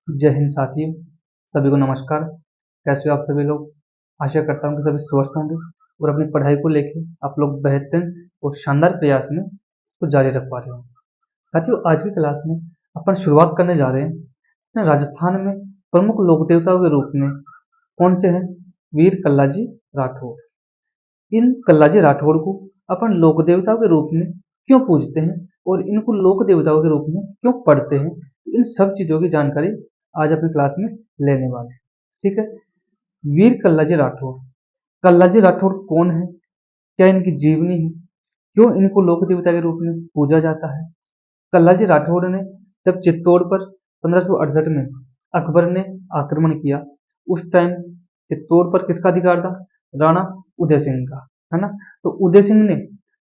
जय हिंद साथियों, सभी को नमस्कार। कैसे हो आप सभी लोग? आशा करता हूँ कि सभी स्वस्थ होंगे और अपनी पढ़ाई को लेके आप लोग बेहतरीन और शानदार प्रयास में उसको जारी रख पा रहे हो। साथियों, आज की क्लास में अपन शुरुआत करने जा रहे हैं अपने राजस्थान में प्रमुख लोक देवताओं के रूप में। कौन से हैं? वीर कल्लाजी राठौर। इन कल्लाजी राठौर को अपन लोक देवताओं के रूप में क्यों पूजते हैं और इनको लोक देवताओं के रूप में क्यों पढ़ते हैं, इन सब चीजों की जानकारी आज अपनी क्लास में लेने वाले हैं। ठीक है। वीर कल्लाजी राठौर। कल्लाजी राठौर कौन है? क्या इनकी जीवनी है? क्यों इनको लोक देवता के रूप में पूजा जाता है? कल्लाजी राठौर ने जब चित्तौड़ पर 1568 में अकबर ने आक्रमण किया, उस टाइम चित्तौड़ पर किसका अधिकार था? राणा उदय सिंह का, है ना। तो उदय सिंह ने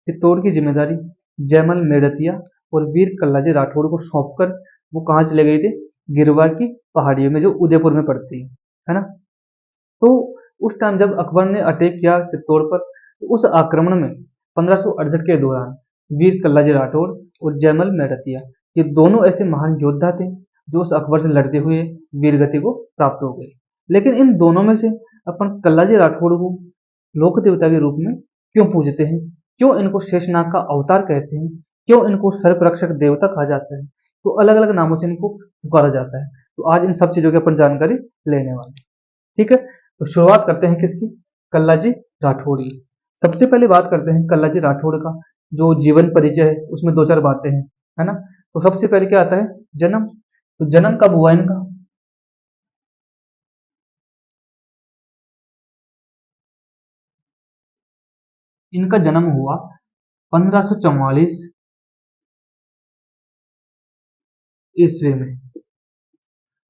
चित्तौड़ की जिम्मेदारी जयमल मेड़तिया और वीर कल्लाजी राठौर को सौंपकर वो कहाँ चले गए थे? गिरवा की पहाड़ियों में, जो उदयपुर में पड़ती है ना। तो उस टाइम जब अकबर ने अटैक किया चित्तौड़ पर, तो उस आक्रमण में 1568 के दौरान वीर कल्लाजी राठौर और जयमल मेड़तिया, ये दोनों ऐसे महान योद्धा थे जो उस अकबर से लड़ते हुए वीरगति को प्राप्त हो गए। लेकिन इन दोनों में से अपन कल्लाजी राठौर को लोक देवता के रूप में क्यों पूजते हैं? क्यों इनको शेषनाग का अवतार कहते हैं? क्यों इनको सर्परक्षक देवता कहा जाता है? तो अलग अलग नामों से इनको पुकारा जाता है। तो आज इन सब चीजों की अपन जानकारी लेने वाले हैं। ठीक है। तो शुरुआत करते हैं किसकी? कल्लाजी राठौड़ की। सबसे पहले बात करते हैं कल्लाजी राठौड़ का जो जीवन परिचय है, उसमें दो चार बातें हैं, है ना। तो सबसे पहले क्या आता है? जन्म। तो जन्म कब हुआ इनका? इनका जन्म हुआ 1544 ईस्वी में।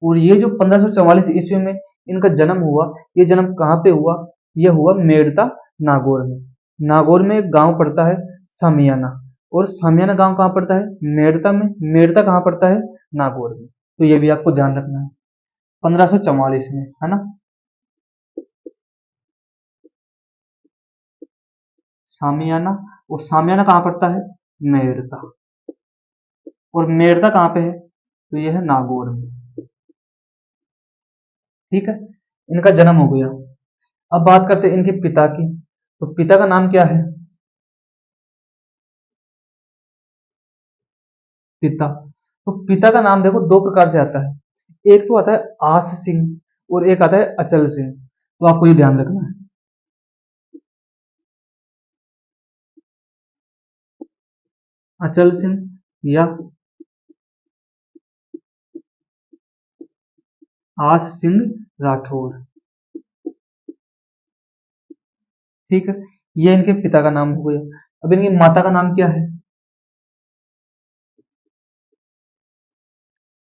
और ये जो 1544 ईस्वी में इनका जन्म हुआ, ये जन्म कहाँ पे हुआ? ये हुआ मेड़ता नागौर में। नागौर में एक गांव पड़ता है सामियाना, और सामियाना गांव कहाँ पड़ता है? मेड़ता में। मेड़ता कहाँ पड़ता है? नागौर में। तो ये भी आपको ध्यान रखना है, 1544 में, है ना। सामियाना। और सामियाना कहाँ पड़ता है? मेड़ता। और मेड़ता कहाँ पे है? तो ये है नागौर में। ठीक है। इनका जन्म हो गया। अब बात करते हैं इनके पिता की। तो पिता का नाम क्या है? पिता। तो पिता का नाम देखो दो प्रकार से आता है। एक तो आता है आस सिंह और एक आता है अचल सिंह। तो आपको ये ध्यान रखना है। अचल सिंह या आस सिंह राठौर। ठीक है। ये इनके पिता का नाम हो गया। अब इनकी माता का नाम क्या है?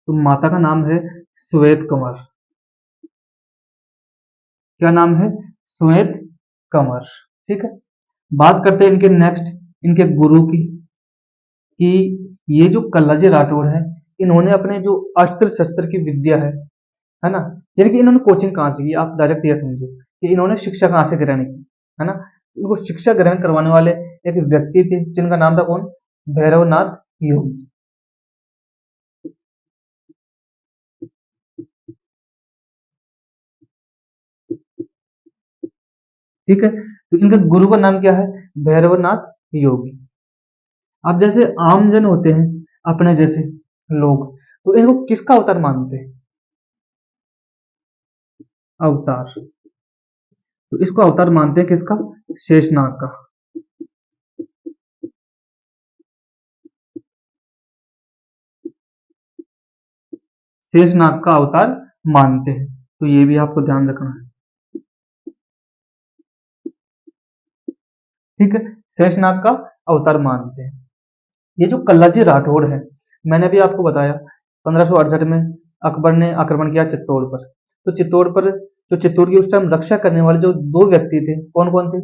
तो माता का नाम है श्वेत कंवर। क्या नाम है? श्वेत कंवर। ठीक है। बात करते हैं इनके नेक्स्ट, इनके गुरु की, कि ये जो कल्लाजी राठौर है, इन्होंने अपने जो अस्त्र शस्त्र की विद्या है ना, यानी कि इन्होंने कोचिंग कहाँ से की, आप डायरेक्ट ये समझो कि इन्होंने शिक्षा कहाँ से ग्रहण की, है ना। इनको शिक्षा ग्रहण करवाने वाले एक व्यक्ति थे जिनका नाम था कौन? भैरवनाथ योगी। ठीक है। तो इनके गुरु का नाम क्या है? भैरवनाथ योगी। अब जैसे आम जन होते हैं अपने जैसे लोग, तो इनको किसका अवतार मानते हैं? अवतार। तो इसको अवतार मानते हैं किसका? शेषनाग का। शेषनाग का अवतार मानते हैं। तो ये भी आपको ध्यान रखना है। ठीक है। शेषनाग का अवतार मानते हैं। ये जो कल्लाजी राठौड़ है, मैंने भी आपको बताया 1568 में अकबर ने आक्रमण किया चित्तौड़ पर। तो चित्तौड़ पर, जो चित्तौड़ की उस टाइम रक्षा करने वाले जो दो व्यक्ति थे, कौन कौन थे?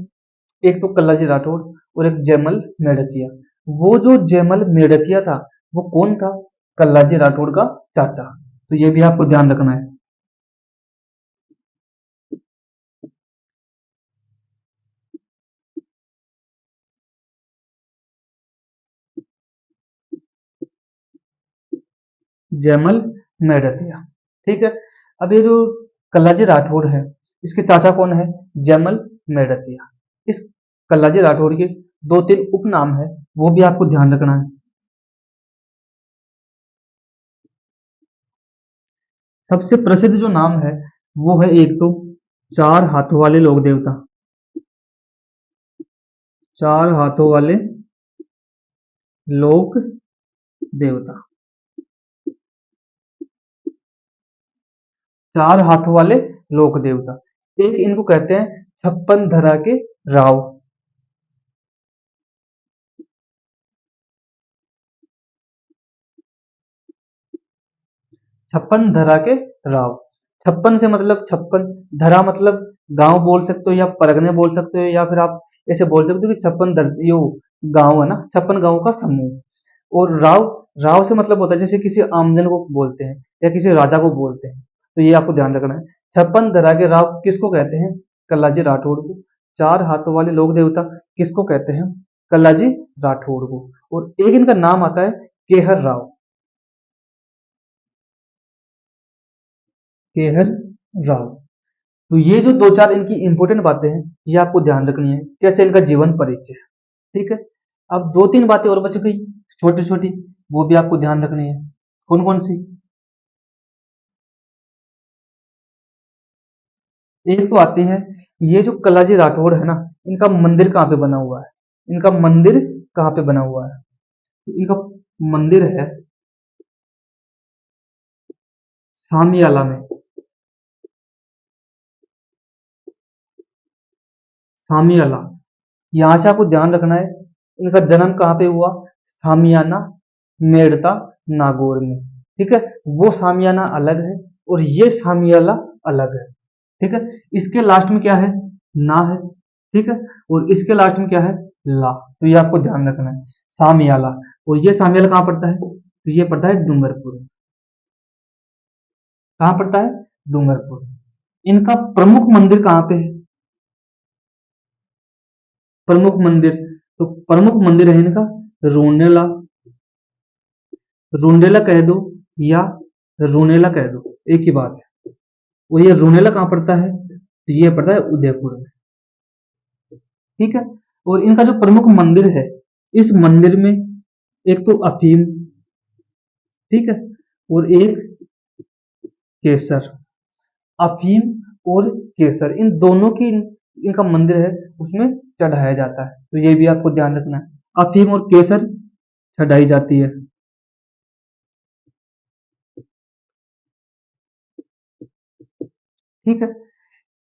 एक तो कल्लाजी राठौड़ और एक जयमल मेड़तिया। वो जो जयमल मेड़तिया था, वो कौन था? कल्लाजी राठौड़ का चाचा। तो ये भी आपको ध्यान रखना है। जयमल मेड़तिया। ठीक है। अब ये जो कल्लाजी राठौड़ है, इसके चाचा कौन है? जैमल मेड़तिया। इस कल्लाजी राठौड़ के दो तीन उपनाम है, वो भी आपको ध्यान रखना है। सबसे प्रसिद्ध जो नाम है वो है एक तो चार हाथों वाले लोक देवता। चार हाथों वाले लोक देवता। चार हाथों वाले लोक देवता। एक इनको कहते हैं छप्पन धरा के राव। छप्पन धरा के राव। छप्पन से मतलब छप्पन, धरा मतलब गांव बोल सकते हो या परगने बोल सकते हो, या फिर आप ऐसे बोल सकते हो कि छप्पन धर यो गांव है ना, छप्पन गांवों का समूह। और राव, राव से मतलब होता है जैसे किसी आमजन को बोलते हैं या किसी राजा को बोलते हैं। तो ये आपको ध्यान रखना है। छप्पन धरा के राव किसको कहते हैं? कल्लाजी राठौड़ को। चार हाथों वाले लोक देवता किसको कहते हैं? कल्लाजी राठौड़ को। और एक इनका नाम आता है केहर राव। केहर राव। तो ये जो दो चार इनकी इंपॉर्टेंट बातें हैं, ये आपको ध्यान रखनी है, कैसे इनका जीवन परिचय है। ठीक है। अब दो तीन बातें और बच गई छोटी छोटी, वो भी आपको ध्यान रखनी है। कौन कौन सी? एक तो आती है, ये जो कलाजी राठौड़ है ना, इनका मंदिर कहाँ पे बना हुआ है? इनका मंदिर कहाँ पे बना हुआ है? इनका मंदिर है सामियाला में। सामियाला, यहाँ से आपको ध्यान रखना है, इनका जन्म कहाँ पे हुआ? सामियाना मेड़ता नागौर में। ठीक है। वो सामियाना अलग है और ये सामियाला अलग है। ठीक है। इसके लास्ट में क्या है? ना है। ठीक है। और इसके लास्ट में क्या है? ला। तो ये आपको ध्यान रखना है, सामियाला। और ये सामियाला कहाँ पड़ता है? तो ये पड़ता है डूंगरपुर। कहाँ पड़ता है? डूंगरपुर। इनका प्रमुख मंदिर कहाँ पे है? प्रमुख मंदिर, तो प्रमुख मंदिर है इनका रोनेला। रूंडेला कह दो या रूनेला कह दो, एक ही बात है। और ये रूनेला कहाँ पड़ता है? तो ये पड़ता है उदयपुर में। ठीक है। और इनका जो प्रमुख मंदिर है, इस मंदिर में एक तो अफीम, ठीक है, और एक केसर। अफीम और केसर, इन दोनों की इनका मंदिर है, उसमें चढ़ाया जाता है। तो ये भी आपको ध्यान रखना है, अफीम और केसर चढ़ाई जाती है। ठीक है।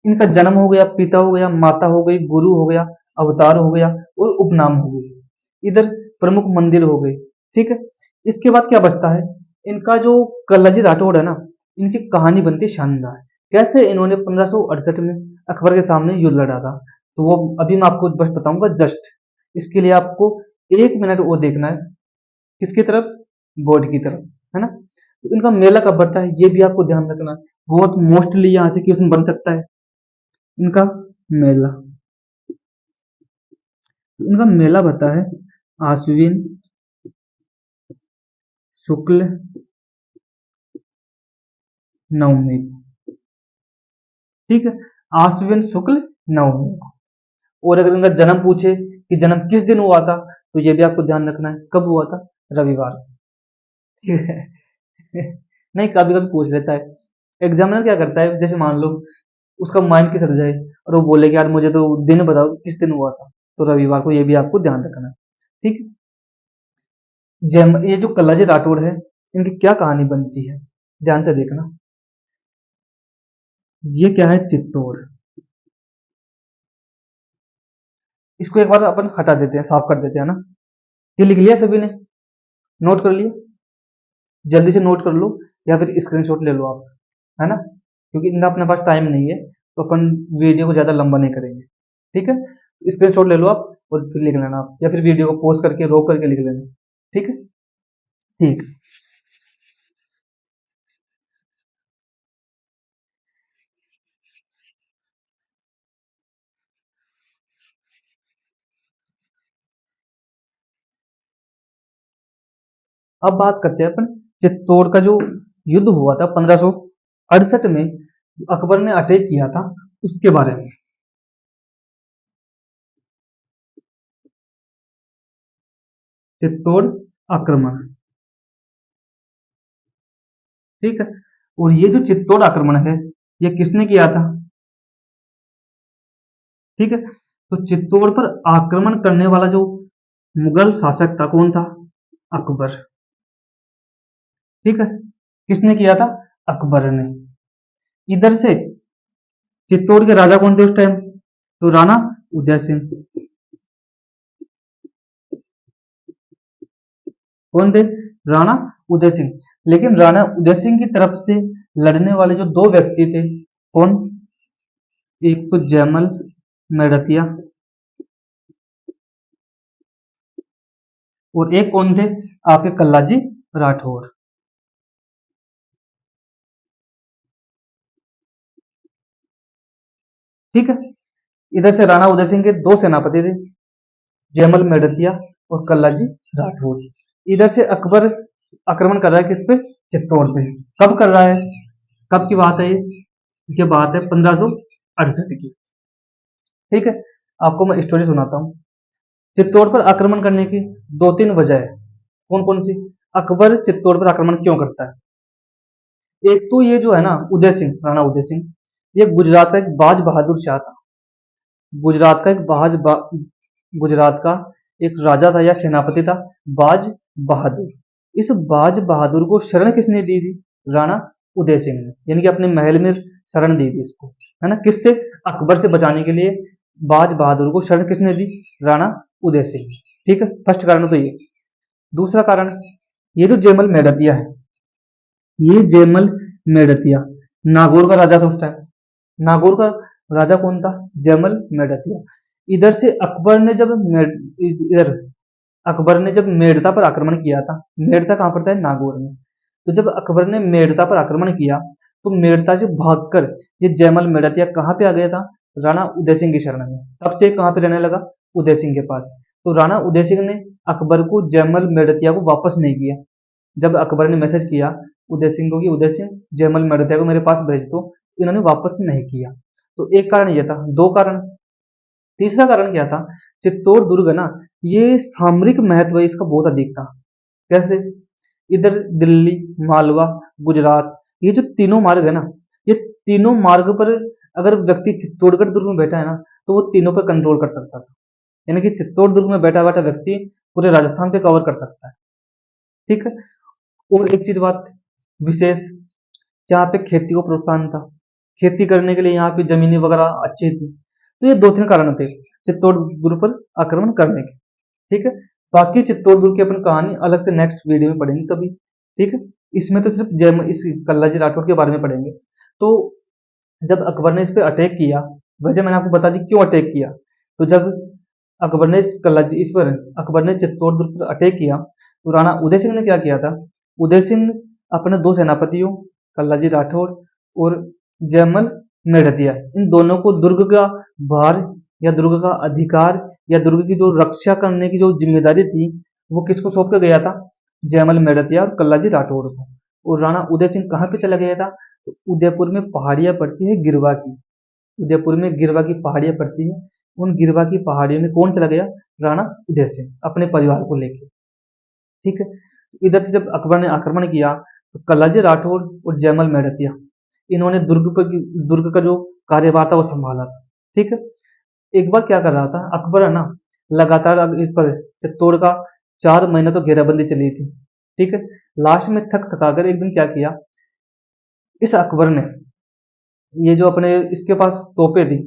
इनका जन्म हो गया, पिता हो गया, माता हो गई, गुरु हो गया, अवतार हो गया और उपनाम हो गई। इधर प्रमुख मंदिर हो गए। ठीक है। इसके बाद क्या बचता है? इनका जो कल्लाजी राठौड़ है ना, इनकी कहानी बनती है शानदार। कैसे इन्होंने 1568 में अकबर के सामने युद्ध लड़ा था, तो वो अभी मैं आपको बस बताऊंगा जस्ट। इसके लिए आपको 1 मिनट वो देखना है, किसकी तरफ? बोर्ड की तरफ, है ना। तो इनका मेला कब बढ़ता है, ये भी आपको ध्यान रखना है। बहुत मोस्टली यहाँ से क्वेश्चन बन सकता है। इनका मेला, इनका मेला बता है आश्विन शुक्ल नवमी को। ठीक है। आश्विन शुक्ल नवमी को। और अगर इनका जन्म पूछे कि जन्म किस दिन हुआ था, तो ये भी आपको ध्यान रखना है, कब हुआ था? रविवार को। ठीक है। नहीं, कभी कभी पूछ लेता है एग्जामिनर, क्या करता है, जैसे मान लो उसका माइंड किस हट जाए और वो बोले कि यार मुझे तो दिन बताओ किस दिन हुआ था, तो रविवार को। ये भी आपको ध्यान रखना है। ठीक है। ये जो कल्लाजी राठौड़ है, इनकी क्या कहानी बनती है, ध्यान से देखना। ये क्या है? चित्तौड़। इसको एक बार अपन हटा देते हैं, साफ कर देते हैं ना। ये लिख लिया सभी ने? नोट कर लिया? जल्दी से नोट कर लो या फिर स्क्रीनशॉट ले लो आप, है ना, क्योंकि इनका अपने पास टाइम नहीं है, तो अपन वीडियो को ज्यादा लंबा नहीं करेंगे। ठीक है। स्क्रीनशॉट ले लो आप और फिर लिख लेना आप, या फिर वीडियो को पॉज करके रोक करके लिख लेना। ठीक है। ठीक। अब बात करते हैं अपन चित्तौड़ का जो युद्ध हुआ था 1500 1968 में अकबर ने अटैक किया था उसके बारे में। चित्तौड़ आक्रमण, ठीक है। और ये जो चित्तौड़ आक्रमण है, ये किसने किया था? ठीक है। तो चित्तौड़ पर आक्रमण करने वाला जो मुगल शासक था, कौन था? अकबर। ठीक है। किसने किया था? अकबर ने। इधर से चित्तौड़ के राजा कौन थे उस टाइम? तो राणा उदय सिंह। कौन थे? राणा उदय सिंह। लेकिन राणा उदय सिंह की तरफ से लड़ने वाले जो दो व्यक्ति थे, कौन? एक तो जयमल मेड़तिया, और एक कौन थे? आपके कल्लाजी राठौर। ठीक है। इधर से राणा उदय सिंह के दो सेनापति थे, जयमल मेड़तिया और कल्लाजी राठौर। इधर से अकबर आक्रमण कर रहा है किस पे? चित्तौड़ पे। कब कर रहा है? कब की बात है ये बात है 1568 की। ठीक है। आपको मैं स्टोरी सुनाता हूँ। चित्तौड़ पर आक्रमण करने की दो तीन वजह है। कौन कौन सी? अकबर चित्तौड़ पर आक्रमण क्यों करता है? एक तो ये जो है ना, उदय सिंह, राणा उदय सिंह, ये गुजरात का एक बाज बहादुर शाह था। गुजरात का एक गुजरात का एक राजा था या सेनापति था, बाज बहादुर। इस बाज बहादुर को शरण किसने दी थी? राणा उदय सिंह ने, यानी कि अपने महल में शरण दी थी इसको, है ना? किससे? अकबर से बचाने के लिए बाज बहादुर को शरण किसने दी? राणा उदय सिंह। ठीक है, फर्स्ट कारण तो ये। दूसरा कारण, ये जो जयमल मेड़तिया है, ये जयमल मेड़तिया नागौर का राजा था उस टाइम। नागौर का राजा कौन था? जयमल मेड़तिया। इधर से अकबर ने जब इधर अकबर ने जब मेड़ता पर आक्रमण किया था, मेड़ता कहाँ पड़ता है? नागौर में। तो जब अकबर ने मेड़ता पर आक्रमण किया, तो मेड़ता से भागकर ये जयमल मेड़तिया कहाँ पे आ गया था? राणा उदय सिंह की शरण में। तब से कहाँ पे रहने लगा? उदय सिंह के पास। तो राणा उदय सिंह ने अकबर को जयमल मेड़तिया को वापस नहीं किया। जब अकबर ने मैसेज किया उदय सिंह को कि उदय सिंह जयमल मेड़तिया को मेरे पास भेज दो, तो इन्होंने वापस नहीं किया। तो एक कारण ये था। दो कारण। तीसरा कारण क्या था? चित्तौड़ दुर्ग है ना, ये सामरिक महत्व इसका बहुत अधिक था। कैसे? इधर दिल्ली, मालवा, गुजरात, ये जो तीनों मार्ग है ना, ये तीनों मार्ग पर अगर व्यक्ति चित्तौड़गढ़ दुर्ग में बैठा है ना, तो वो तीनों पर कंट्रोल कर सकता था। यानी कि चित्तौड़ दुर्ग में बैठा बैठा व्यक्ति पूरे राजस्थान पे कवर कर सकता है। ठीक है। और एक चीज बात विशेष, यहाँ पे खेती को प्रोत्साहन था। खेती करने के लिए यहाँ पे जमीनें वगैरह अच्छी थी। तो ये दो तीन कारण थे चित्तौड़ दुर्ग पर आक्रमण करने के। ठीक है। बाकी चित्तौड़ दुर्ग की अपन कहानी अलग से नेक्स्ट वीडियो में पढ़ेंगे कभी। ठीक है। इसमें तो सिर्फ जय इस कल्लाजी राठौर के बारे में पढ़ेंगे। तो जब अकबर ने इस पे अटैक किया, वजह मैंने आपको बता दी क्यों अटैक किया। तो जब अकबर ने कल्लाजी इस पर अकबर ने चित्तौड़ दुर्ग पर अटैक किया, तो राणा उदय सिंह ने क्या किया था? उदय सिंह अपने दो सेनापतियों कल्लाजी राठौर और जयमल मेड़तिया, इन दोनों को दुर्ग का भार या दुर्ग का अधिकार या दुर्ग की जो रक्षा करने की जो जिम्मेदारी थी, वो किसको सौंप के गया था? जयमल मेड़तिया और कल्लाजी राठौर को। और राणा उदय सिंह कहाँ पे चला गया था? तो उदयपुर में पहाड़ियां पड़ती है गिरवा की। उदयपुर में गिरवा की पहाड़ियां पड़ती है। उन गिरवा की पहाड़ियों में कौन चला गया? राणा उदय सिंह, अपने परिवार को लेकर। ठीक है। इधर से जब अकबर ने आक्रमण किया, तो कल्लाजी राठौर और जयमल मेड़तिया, इन्होंने दुर्ग का जो कार्यभार था वो संभाला था। ठीक है। एक बार क्या कर रहा था अकबर, है ना, लगातार अब इस पर चित्तौड़ का 4 महीने तो घेराबंदी चली थी। ठीक है। लास्ट में थक थका कर एक दिन क्या किया इस अकबर ने, ये जो अपने इसके पास तोपे थी,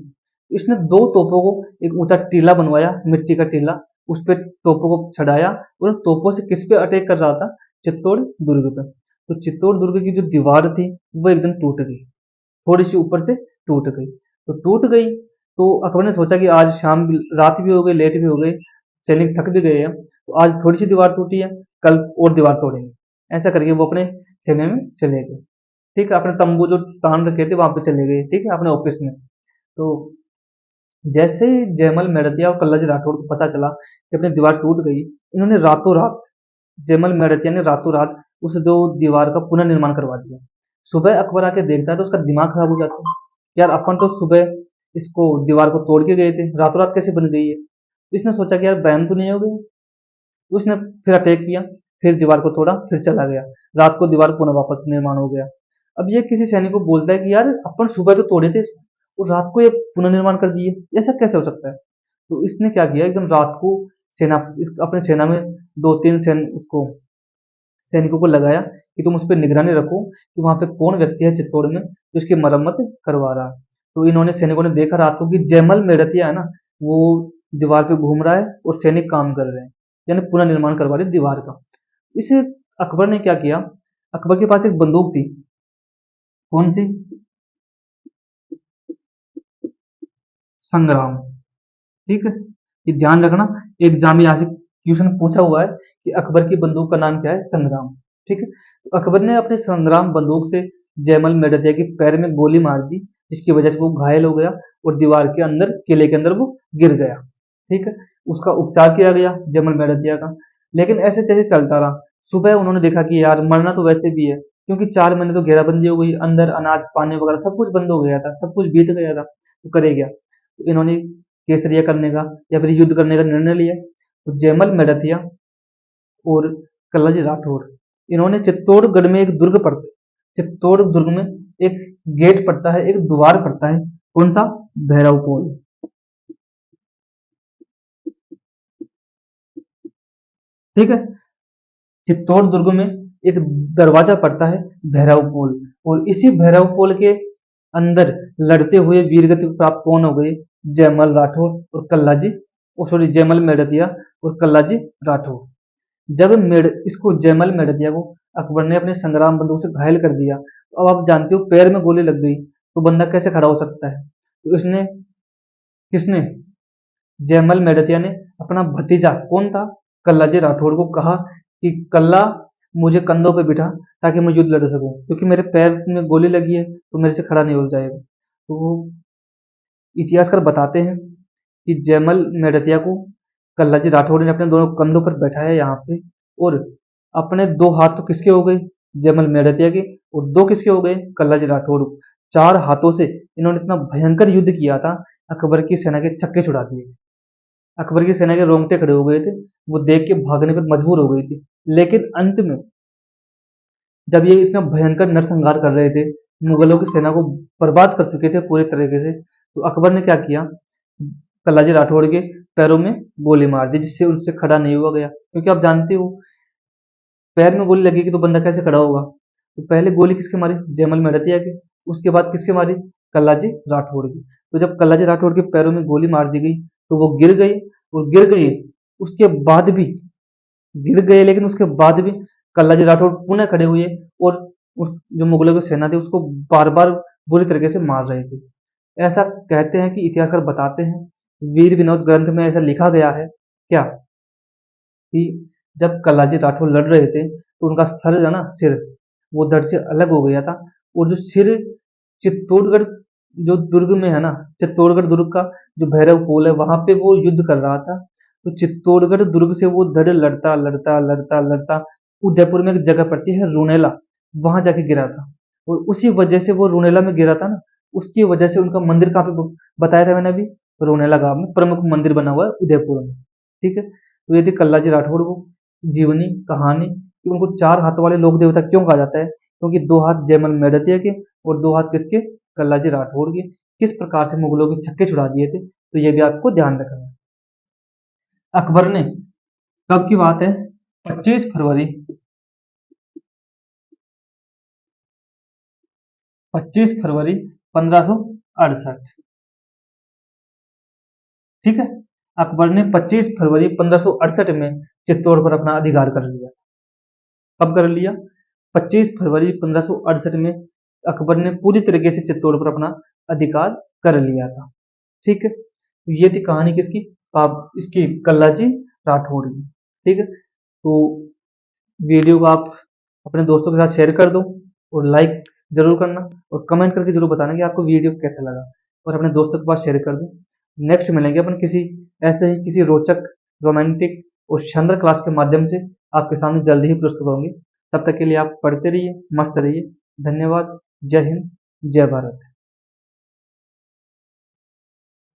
इसने दो तोपों को एक ऊंचा टीला बनवाया, मिट्टी का टीला, उस पे तोपों को चढ़ाया और उन तोपों से किस पे अटैक कर रहा था? चित्तौड़ दुर्ग पे। तो चित्तौड़ दुर्ग की जो दीवार थी वो एकदम टूट गई, थोड़ी सी ऊपर से टूट गई। तो टूट गई, तो अकबर ने सोचा कि आज रात भी हो गई, लेट भी हो गई, सैनिक थक भी गए हैं, तो आज थोड़ी सी दीवार टूटी है, कल और दीवार तोड़ेंगे। ऐसा करके वो अपने खेमे में चले गए। ठीक है। अपने तंबू जो तान रखे थे वहां पे चले गए। ठीक है, अपने ऑफिस में। तो जैसे ही जयमल मेड़तिया और कल्लाजी राठौर को पता चला कि अपनी दीवार टूट गई, इन्होंने रातों रात, जयमल मेड़तिया ने रातों रात उस जो दीवार का पुनर्निर्माण करवा दिया। सुबह अकबर आके देखता है तो उसका दिमाग खराब हो जाता है, यार अपन तो सुबह इसको दीवार को तोड़ के गए थे, रातों रात कैसे बन गई है। तो इसने सोचा कि यार बहन तो नहीं हो गई। तो उसने फिर अटैक किया, फिर दीवार को तोड़ा, फिर चला गया। रात को दीवार पुनः वापस निर्माण हो गया। अब ये किसी सैनिक को बोलता है कि यार अपन सुबह तो तोड़े थे और रात को ये पुनर्निर्माण कर दिए, ऐसा कैसे हो सकता है। तो इसने क्या किया, एकदम रात को अपने सेना में दो तीन सैनिकों को लगाया कि तुम उस पर निगरानी रखो कि वहां पे कौन व्यक्ति है चित्तौड़ में जो उसकी मरम्मत करवा रहा है। तो इन्होंने सैनिकों ने देखा रात को कि जयमल मेड़तिया है ना, वो दीवार पे घूम रहा है और सैनिक काम कर रहे हैं, यानी पुनर्निर्माण करवा रहे दीवार का। इसे अकबर ने क्या किया, अकबर के पास एक बंदूक थी, कौन सी, संग्राम। ठीक है, ये ध्यान रखना, एग्जाम में यहाँ से क्वेश्चन पूछा हुआ है कि अकबर की बंदूक का नाम क्या है, संग्राम। ठीक है, तो अकबर ने अपने संग्राम बंदूक से जयमल मेड़तिया के पैर में गोली मार दी, जिसकी वजह से वो घायल हो गया और दीवार के अंदर, किले के अंदर वो गिर गया। ठीक है, उसका उपचार किया गया जयमल मेड़तिया का। लेकिन ऐसे जैसे चलता रहा, सुबह उन्होंने देखा कि यार मरना तो वैसे भी है, क्योंकि 4 महीने तो घेराबंदी हो गई, अंदर अनाज पानी वगैरह सब कुछ बंद हो गया था, सब कुछ बीत गया था, तो करे क्या। तो इन्होंने केसरिया करने का या फिर युद्ध करने का निर्णय लिया। तो जयमल मेड़तिया और कल्लाजी राठौर, इन्होंने चित्तौड़गढ़ में एक दुर्ग पड़ता है, चित्तौड़ दुर्ग में एक गेट पड़ता है, एक द्वार पड़ता है, कौन सा, भैरव पोल। ठीक है, चित्तौड़ दुर्ग में एक दरवाजा पड़ता है, भैरव पोल। और इसी भैरव पोल के अंदर लड़ते हुए वीरगति को प्राप्त कौन हो गए, जयमल राठौर और कल्लाजी, सॉरी जयमल मेड़तिया और कल्लाजी राठौर। जब इसको जयमल मेड़तिया को अकबर ने अपने संग्राम बंदूक से घायल कर दिया, तो अब आप जानते हो पैर में गोली लग गई तो बंदा कैसे खड़ा हो सकता है। तो इसने, किसने, जयमल मेड़तिया ने अपना भतीजा कौन था, कल्लाजी राठौड़ को कहा कि कल्ला मुझे कंधों पे बिठा ताकि मैं युद्ध लड़ सकूं, क्योंकि मेरे पैर में गोली लगी है तो मेरे से खड़ा नहीं हो जाएगा। तो इतिहासकार बताते हैं कि जयमल मेड़तिया को कल्लाजी राठौड़ ने अपने दोनों कंधों पर बैठाया यहाँ पे, और अपने दो हाथ तो किसके हो गए, जयमल मेड़तिया के, और दो किसके हो गए, कल्लाजी राठौड़। 4 हाथों से इन्होंने इतना भयंकर युद्ध किया था, अकबर की सेना के छक्के छुड़ा दिए। अकबर की सेना के रोंगटे खड़े हो गए थे, वो देख के भागने पर मजबूर हो गई थी। लेकिन अंत में जब ये इतना भयंकर नरसंहार कर रहे थे, मुगलों की सेना को बर्बाद कर चुके थे पूरे तरीके से, तो अकबर ने क्या किया, कल्लाजी राठौड़ के पैरों में गोली मार दी, जिससे उससे खड़ा नहीं हुआ गया। क्योंकि आप जानते हो पैर में गोली लगेगी तो बंदा कैसे खड़ा होगा। तो पहले गोली किसके मारी, जयमल मेड़तिया के, उसके बाद किसके मारी, कल्लाजी राठौड़ की। तो जब कल्लाजी राठौड़ के पैरों में गोली मार दी गई तो वो गिर गए, और गिर गए उसके बाद भी, गिर गए लेकिन उसके बाद भी कल्लाजी राठौड़ पुनः खड़े हुए और उस जो मुगलों की सेना थी उसको बार बार बुरी तरीके से मार रहे थे। ऐसा कहते हैं कि इतिहासकार बताते हैं, वीर विनोद ग्रंथ में ऐसा लिखा गया है क्या, कि जब कल्लाजी राठौर लड़ रहे थे तो उनका सर है ना, सिर, वो धड़ से अलग हो गया था। और जो सिर चित्तौड़गढ़, जो दुर्ग में है ना, चित्तौड़गढ़ दुर्ग का जो भैरव पोल है वहां पे वो युद्ध कर रहा था। तो चित्तौड़गढ़ दुर्ग से वो धड़ लड़ता लड़ता लड़ता लड़ता उदयपुर में एक जगह पड़ती है रूनेला, वहां जाके गिरा था। और उसी वजह से वो रूनेला में गिरा था ना, उसकी वजह से उनका मंदिर काफी बताया था मैंने अभी, रूनेला गांव में प्रमुख मंदिर बना हुआ है उदयपुर में। ठीक है, तो ये थी कल्लाजी राठौड़ को जीवनी कहानी कि उनको 4 हाथों वाले लोक देवता क्यों कहा जाता है, क्योंकि 2 हाथ जयमल मेड़तिया के और 2 हाथ किसके, कल्लाजी राठौड़ के। किस प्रकार से मुगलों के छक्के छुड़ा दिए थे, तो ये भी आपको ध्यान रखना है। अकबर ने, कब की बात है, 25 फरवरी, 25 फरवरी 1568। ठीक है, अकबर ने 25 फरवरी 1568 में चित्तौड़ पर अपना अधिकार कर लिया। कब कर लिया, 25 फरवरी 1568 में अकबर ने पूरी तरीके से चित्तौड़ पर अपना अधिकार कर लिया था। ठीक है, तो ये थी कहानी किसकी, आप इसकी, कल्लाजी राठौड़ की। ठीक है, तो वीडियो को आप अपने दोस्तों के साथ शेयर कर दो और लाइक जरूर करना, और कमेंट करके जरूर बताना कि आपको वीडियो कैसा लगा, और अपने दोस्तों के पास शेयर कर दो। नेक्स्ट मिलेंगे अपन किसी ऐसे ही किसी रोचक, रोमांटिक और शानदार क्लास के माध्यम से आपके सामने जल्दी ही प्रस्तुत होंगे। तब तक के लिए आप पढ़ते रहिए, मस्त रहिए। धन्यवाद। जय हिंद, जय भारत।